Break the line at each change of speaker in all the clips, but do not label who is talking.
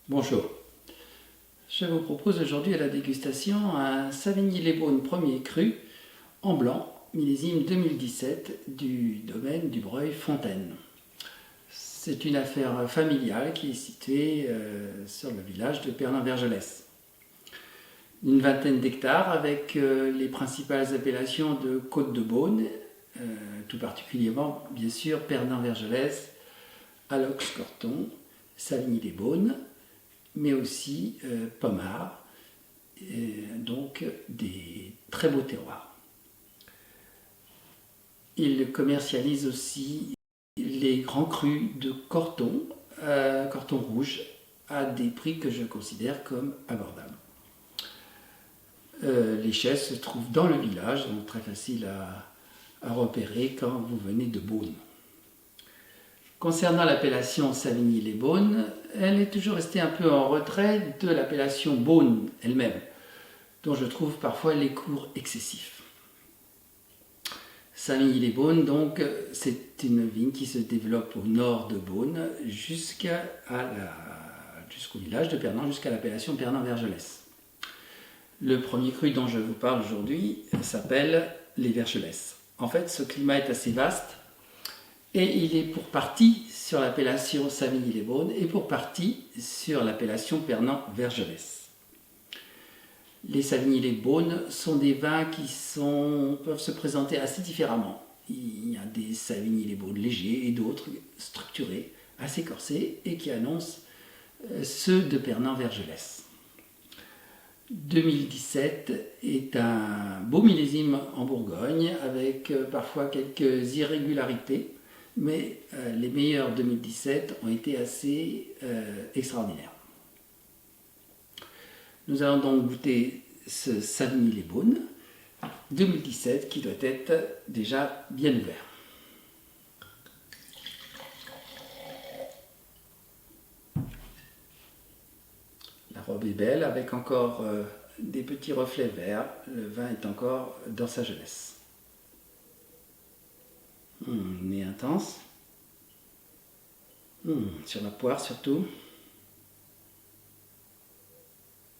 Bonjour, je vous propose aujourd'hui à la dégustation un Savigny-les-Beaunes premier cru en blanc, millésime 2017 du domaine du Breuil-Fontaine. C'est une affaire familiale qui est située sur le village de Pernin-Vergelès. Une vingtaine d'hectares avec les principales appellations de Côte-de-Beaune, tout particulièrement bien sûr Pernin-Vergelès, Alox-Corton, Savigny-les-Beaunes, mais aussi Pommard, donc des très beaux terroirs. Il commercialise aussi les grands crus de Corton, Corton rouge, à des prix que je considère comme abordables. Les chaises se trouvent dans le village, donc très facile à repérer quand vous venez de Beaune. Concernant l'appellation Savigny-les-Beaunes, elle est toujours restée un peu en retrait de l'appellation Beaune elle-même, dont je trouve parfois les cours excessifs. Savigny-les-Beaunes, donc, c'est une vigne qui se développe au nord de Beaune jusqu'au village de Pernin, jusqu'à l'appellation Pernin-Vergelès. Le premier cru dont je vous parle aujourd'hui s'appelle les Vergelès. En fait, ce climat est assez vaste. Et il est pour partie sur l'appellation Savigny-les-Beaunes et pour partie sur l'appellation Pernin-Vergelès. Les Savigny-les-Beaunes sont des vins qui peuvent se présenter assez différemment. Il y a des Savigny-les-Beaunes légers et d'autres structurés, assez corsés et qui annoncent ceux de Pernin-Vergelès. 2017 est un beau millésime en Bourgogne avec parfois quelques irrégularités. Mais les meilleurs 2017 ont été assez extraordinaires. Nous allons donc goûter ce Savigny-les-Beaunes 2017 qui doit être déjà bien ouvert. La robe est belle avec encore des petits reflets verts. Le vin est encore dans sa jeunesse. Nez intense, sur la poire surtout,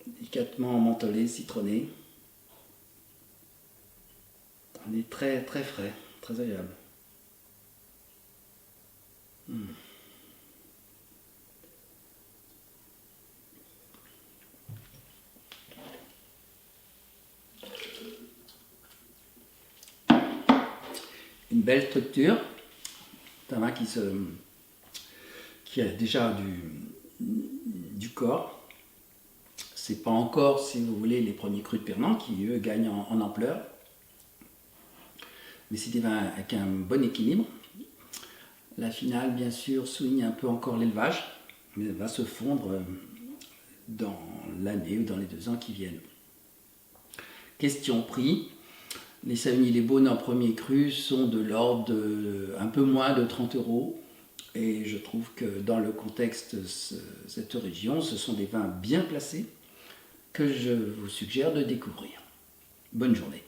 délicatement mentholé, citronné. On est très très frais, très agréable. Une belle structure, c'est un vin qui a déjà du corps. C'est pas encore, si vous voulez, les premiers crus de Pernin qui eux gagnent en ampleur, mais c'est des vins avec un bon équilibre. La finale, bien sûr, souligne un peu encore l'élevage, mais elle va se fondre dans l'année ou dans les 2 ans qui viennent. Question prix. Les Savigny-les-Beaunes en premier cru sont de l'ordre de un peu moins de 30 € et je trouve que dans le contexte de cette région, ce sont des vins bien placés que je vous suggère de découvrir. Bonne journée.